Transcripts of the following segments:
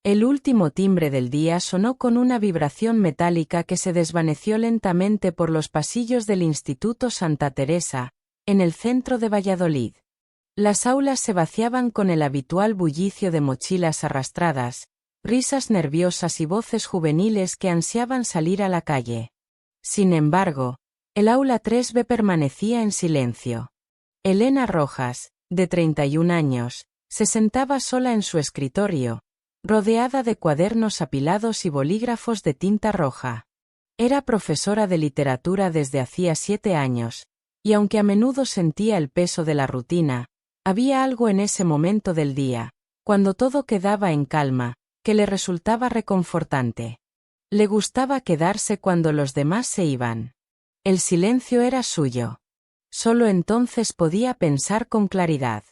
El último timbre del día sonó con una vibración metálica que se desvaneció lentamente por los pasillos del Instituto Santa Teresa, en el centro de Valladolid. Las aulas se vaciaban con el habitual bullicio de mochilas arrastradas, risas nerviosas y voces juveniles que ansiaban salir a la calle. Sin embargo, el aula 3B permanecía en silencio. Elena Rojas, de 31 años, se sentaba sola en su escritorio, rodeada de cuadernos apilados y bolígrafos de tinta roja. Era profesora de literatura desde hacía 7 años, y aunque a menudo sentía el peso de la rutina, había algo en ese momento del día, cuando todo quedaba en calma, que le resultaba reconfortante. Le gustaba quedarse cuando los demás se iban. El silencio era suyo. Solo entonces podía pensar con claridad.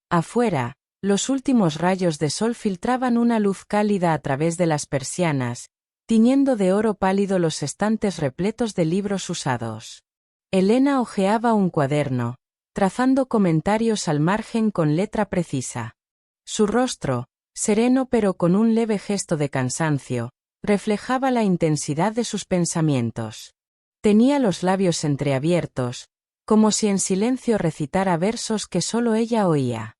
Afuera, los últimos rayos de sol filtraban una luz cálida a través de las persianas, tiñendo de oro pálido los estantes repletos de libros usados. Elena hojeaba un cuaderno, trazando comentarios al margen con letra precisa. Su rostro, sereno pero con un leve gesto de cansancio, reflejaba la intensidad de sus pensamientos. Tenía los labios entreabiertos, como si en silencio recitara versos que solo ella oía.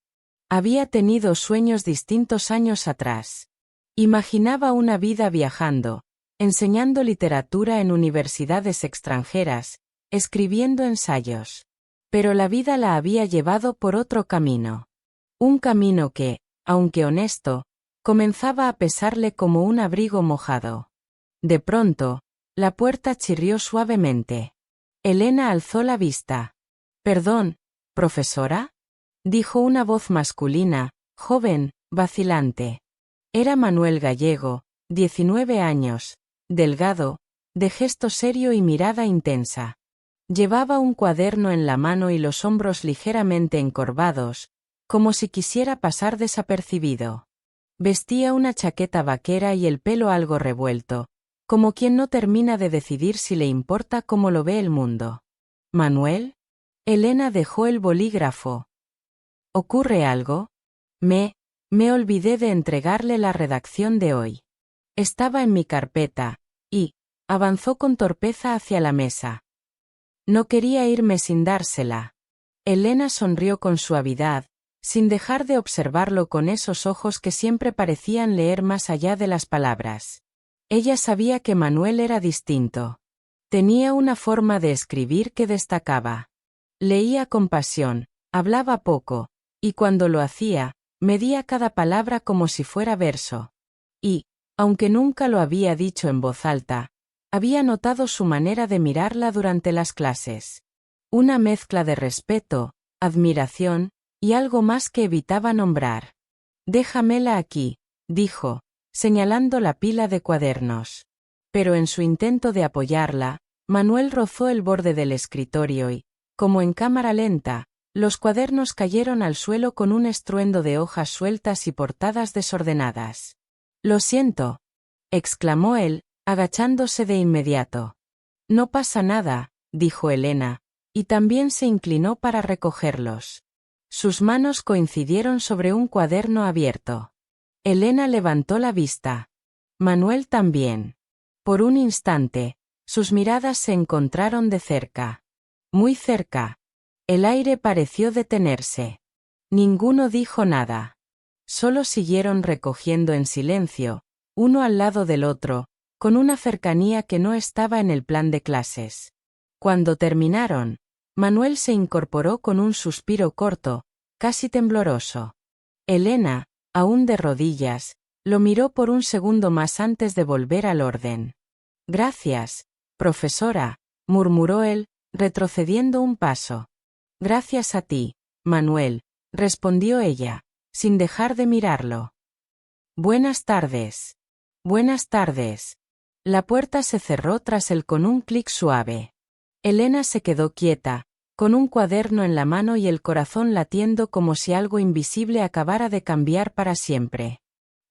Había tenido sueños distintos años atrás. Imaginaba una vida viajando, enseñando literatura en universidades extranjeras, escribiendo ensayos. Pero la vida la había llevado por otro camino. Un camino que, aunque honesto, comenzaba a pesarle como un abrigo mojado. De pronto, la puerta chirrió suavemente. Elena alzó la vista. «Perdón, ¿profesora?», dijo una voz masculina, joven, vacilante. Era Manuel Gallego, 19 años, delgado, de gesto serio y mirada intensa. Llevaba un cuaderno en la mano y los hombros ligeramente encorvados, como si quisiera pasar desapercibido. Vestía una chaqueta vaquera y el pelo algo revuelto, como quien no termina de decidir si le importa cómo lo ve el mundo. «¿Manuel?». Elena dejó el bolígrafo. «¿Ocurre algo?». Me olvidé de entregarle la redacción de hoy. Estaba en mi carpeta, y», avanzó con torpeza hacia la mesa. «No quería irme sin dársela». Elena sonrió con suavidad, sin dejar de observarlo con esos ojos que siempre parecían leer más allá de las palabras. Ella sabía que Manuel era distinto. Tenía una forma de escribir que destacaba. Leía con pasión, hablaba poco, y cuando lo hacía, medía cada palabra como si fuera verso. Y, aunque nunca lo había dicho en voz alta, había notado su manera de mirarla durante las clases. Una mezcla de respeto, admiración, y algo más que evitaba nombrar. «Déjamela aquí», dijo, señalando la pila de cuadernos. Pero en su intento de apoyarla, Manuel rozó el borde del escritorio y, como en cámara lenta, los cuadernos cayeron al suelo con un estruendo de hojas sueltas y portadas desordenadas. «Lo siento», exclamó él, agachándose de inmediato. «No pasa nada», dijo Elena, y también se inclinó para recogerlos. Sus manos coincidieron sobre un cuaderno abierto. Elena levantó la vista. Manuel también. Por un instante, sus miradas se encontraron de cerca. Muy cerca. El aire pareció detenerse. Ninguno dijo nada. Solo siguieron recogiendo en silencio, uno al lado del otro, con una cercanía que no estaba en el plan de clases. Cuando terminaron, Manuel se incorporó con un suspiro corto, casi tembloroso. Elena, aún de rodillas, lo miró por un segundo más antes de volver al orden. «Gracias, profesora», murmuró él, retrocediendo un paso. «Gracias a ti, Manuel», respondió ella, sin dejar de mirarlo. «Buenas tardes». «Buenas tardes». La puerta se cerró tras él con un clic suave. Elena se quedó quieta, con un cuaderno en la mano y el corazón latiendo como si algo invisible acabara de cambiar para siempre.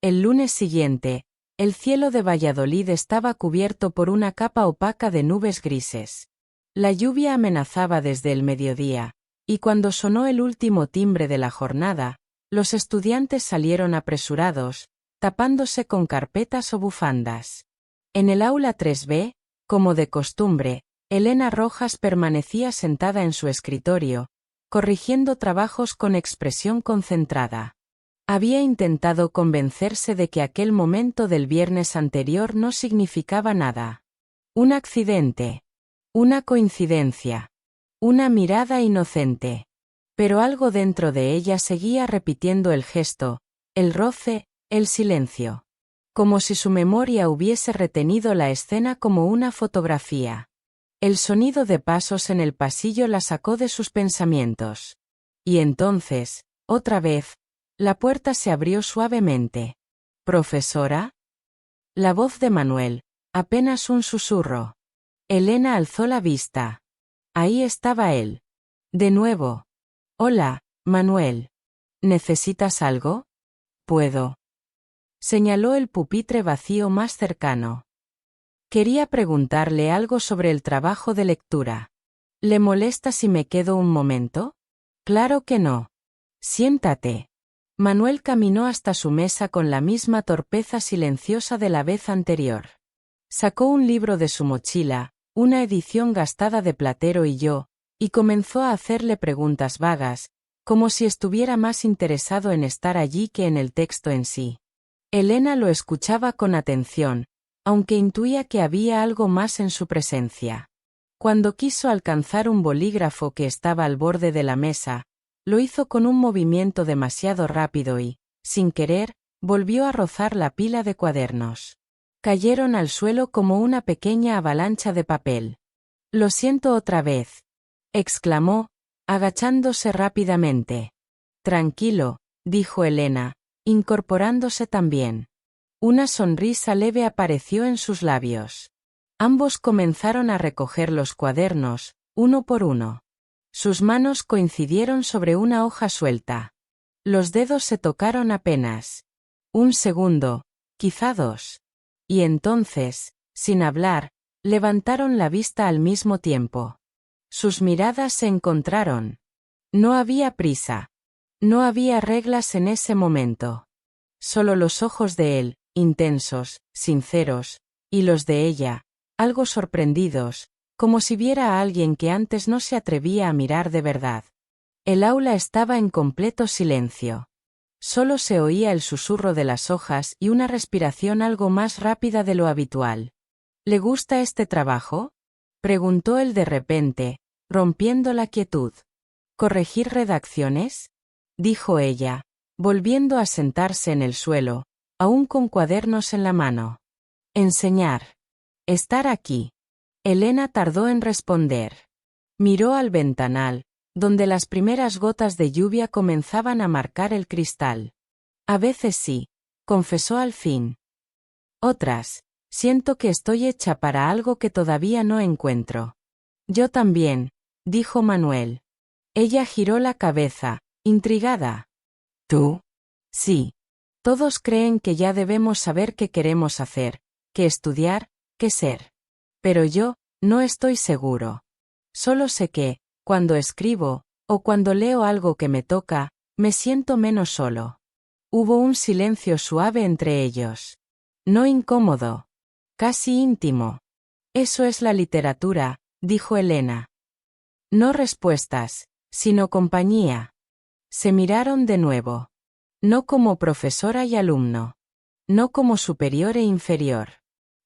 El lunes siguiente, el cielo de Valladolid estaba cubierto por una capa opaca de nubes grises. La lluvia amenazaba desde el mediodía, y cuando sonó el último timbre de la jornada, los estudiantes salieron apresurados, tapándose con carpetas o bufandas. En el aula 3B, como de costumbre, Elena Rojas permanecía sentada en su escritorio, corrigiendo trabajos con expresión concentrada. Había intentado convencerse de que aquel momento del viernes anterior no significaba nada. Un accidente. Una coincidencia. Una mirada inocente. Pero algo dentro de ella seguía repitiendo el gesto, el roce, el silencio. Como si su memoria hubiese retenido la escena como una fotografía. El sonido de pasos en el pasillo la sacó de sus pensamientos. Y entonces, otra vez, la puerta se abrió suavemente. ¿Profesora? La voz de Manuel, apenas un susurro. Elena alzó la vista. Ahí estaba él. De nuevo. Hola, Manuel. ¿Necesitas algo? Puedo. Señaló el pupitre vacío más cercano. Quería preguntarle algo sobre el trabajo de lectura. ¿Le molesta si me quedo un momento? Claro que no. Siéntate. Manuel caminó hasta su mesa con la misma torpeza silenciosa de la vez anterior. Sacó un libro de su mochila, una edición gastada de Platero y yo, y comenzó a hacerle preguntas vagas, como si estuviera más interesado en estar allí que en el texto en sí. Elena lo escuchaba con atención, aunque intuía que había algo más en su presencia. Cuando quiso alcanzar un bolígrafo que estaba al borde de la mesa, lo hizo con un movimiento demasiado rápido y, sin querer, volvió a rozar la pila de cuadernos. Cayeron al suelo como una pequeña avalancha de papel. Lo siento otra vez, exclamó, agachándose rápidamente. Tranquilo, dijo Elena, incorporándose también. Una sonrisa leve apareció en sus labios. Ambos comenzaron a recoger los cuadernos, uno por uno. Sus manos coincidieron sobre una hoja suelta. Los dedos se tocaron apenas. Un segundo, quizá dos. Y entonces, sin hablar, levantaron la vista al mismo tiempo. Sus miradas se encontraron. No había prisa. No había reglas en ese momento. Solo los ojos de él, intensos, sinceros, y los de ella, algo sorprendidos, como si viera a alguien que antes no se atrevía a mirar de verdad. El aula estaba en completo silencio. Solo se oía el susurro de las hojas y una respiración algo más rápida de lo habitual. ¿Le gusta este trabajo?, preguntó él de repente, rompiendo la quietud. ¿Corregir redacciones?, dijo ella, volviendo a sentarse en el suelo, aún con cuadernos en la mano. Enseñar. Estar aquí. Elena tardó en responder. Miró al ventanal, donde las primeras gotas de lluvia comenzaban a marcar el cristal. A veces sí, confesó al fin. Otras, siento que estoy hecha para algo que todavía no encuentro. Yo también, dijo Manuel. Ella giró la cabeza, intrigada. ¿Tú? Sí. Todos creen que ya debemos saber qué queremos hacer, qué estudiar, qué ser. Pero yo, no estoy seguro. Solo sé que, cuando escribo, o cuando leo algo que me toca, me siento menos solo. Hubo un silencio suave entre ellos. No incómodo. Casi íntimo. Eso es la literatura, dijo Elena. No respuestas, sino compañía. Se miraron de nuevo. No como profesora y alumno. No como superior e inferior.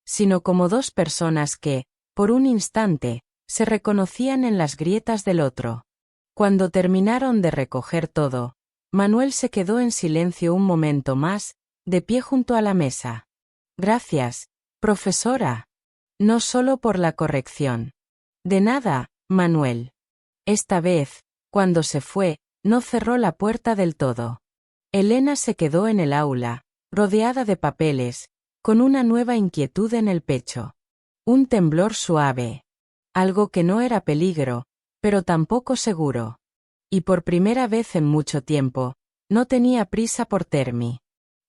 Sino como dos personas que, por un instante, se reconocían en las grietas del otro. Cuando terminaron de recoger todo, Manuel se quedó en silencio un momento más, de pie junto a la mesa. Gracias, profesora. No solo por la corrección. De nada, Manuel. Esta vez, cuando se fue, no cerró la puerta del todo. Elena se quedó en el aula, rodeada de papeles, con una nueva inquietud en el pecho. Un temblor suave. Algo que no era peligro, pero tampoco seguro. Y por primera vez en mucho tiempo, no tenía prisa por Termi.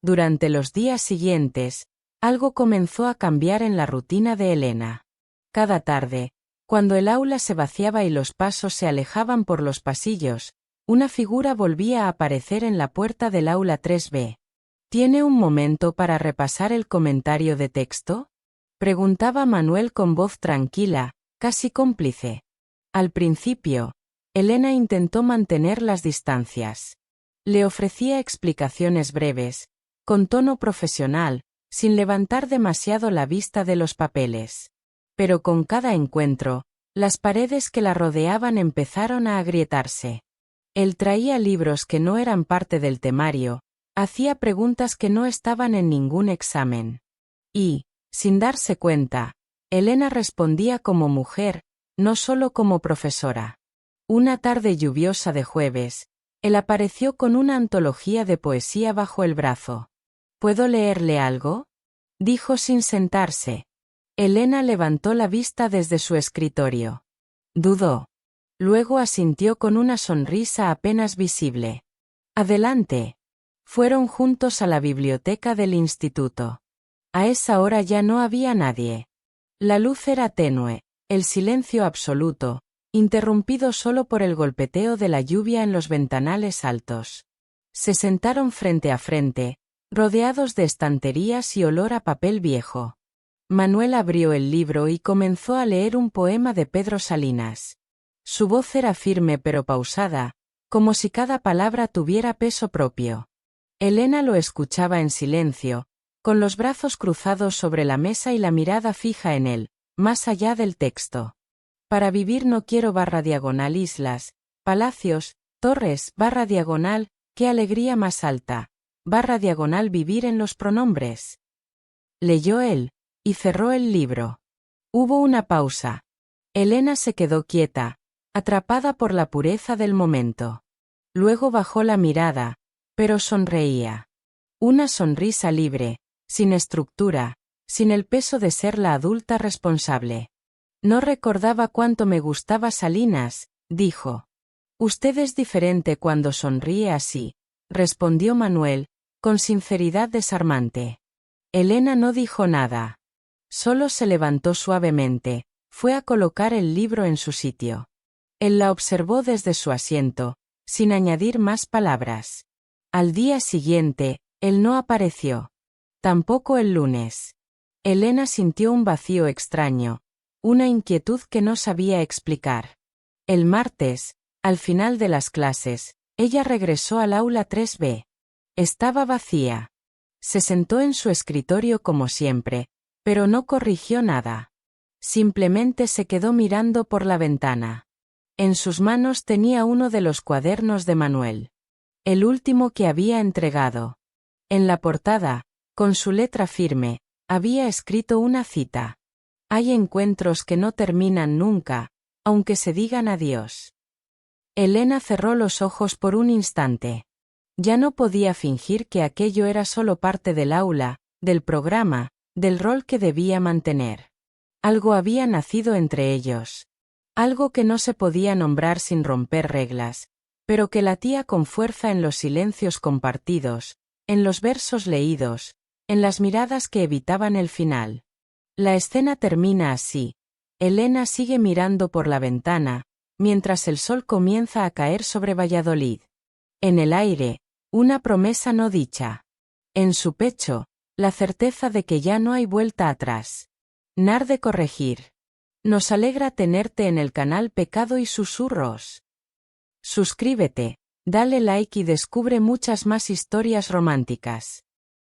Durante los días siguientes, algo comenzó a cambiar en la rutina de Elena. Cada tarde, cuando el aula se vaciaba y los pasos se alejaban por los pasillos, una figura volvía a aparecer en la puerta del aula 3B. ¿Tiene un momento para repasar el comentario de texto? Preguntaba Manuel con voz tranquila, casi cómplice. Al principio, Elena intentó mantener las distancias. Le ofrecía explicaciones breves, con tono profesional, sin levantar demasiado la vista de los papeles. Pero con cada encuentro, las paredes que la rodeaban empezaron a agrietarse. Él traía libros que no eran parte del temario, hacía preguntas que no estaban en ningún examen. Y, sin darse cuenta, Elena respondía como mujer, no solo como profesora. Una tarde lluviosa de jueves, él apareció con una antología de poesía bajo el brazo. ¿Puedo leerle algo?, dijo sin sentarse. Elena levantó la vista desde su escritorio. Dudó. Luego asintió con una sonrisa apenas visible. Adelante. Fueron juntos a la biblioteca del instituto. A esa hora ya no había nadie. La luz era tenue, el silencio absoluto, interrumpido solo por el golpeteo de la lluvia en los ventanales altos. Se sentaron frente a frente, rodeados de estanterías y olor a papel viejo. Manuel abrió el libro y comenzó a leer un poema de Pedro Salinas. Su voz era firme pero pausada, como si cada palabra tuviera peso propio. Elena lo escuchaba en silencio, con los brazos cruzados sobre la mesa y la mirada fija en él, más allá del texto. Para vivir no quiero / islas, palacios, torres / qué alegría más alta, / vivir en los pronombres. Leyó él, y cerró el libro. Hubo una pausa. Elena se quedó quieta, atrapada por la pureza del momento. Luego bajó la mirada, pero sonreía. Una sonrisa libre, sin estructura, sin el peso de ser la adulta responsable. No recordaba cuánto me gustaba Salinas, dijo. Usted es diferente cuando sonríe así, respondió Manuel, con sinceridad desarmante. Elena no dijo nada. Solo se levantó suavemente, fue a colocar el libro en su sitio. Él la observó desde su asiento, sin añadir más palabras. Al día siguiente, él no apareció. Tampoco el lunes. Elena sintió un vacío extraño, una inquietud que no sabía explicar. El martes, al final de las clases, ella regresó al aula 3B. Estaba vacía. Se sentó en su escritorio como siempre, pero no corrigió nada. Simplemente se quedó mirando por la ventana. En sus manos tenía uno de los cuadernos de Manuel. El último que había entregado. En la portada, con su letra firme, había escrito una cita. Hay encuentros que no terminan nunca, aunque se digan adiós. Elena cerró los ojos por un instante. Ya no podía fingir que aquello era solo parte del aula, del programa, del rol que debía mantener. Algo había nacido entre ellos. Algo que no se podía nombrar sin romper reglas, pero que latía con fuerza en los silencios compartidos, en los versos leídos, en las miradas que evitaban el final. La escena termina así. Elena sigue mirando por la ventana, mientras el sol comienza a caer sobre Valladolid. En el aire, una promesa no dicha. En su pecho, la certeza de que ya no hay vuelta atrás. Nar de corregir. Nos alegra tenerte en el canal Pecado y Susurros. Suscríbete, dale like y descubre muchas más historias románticas.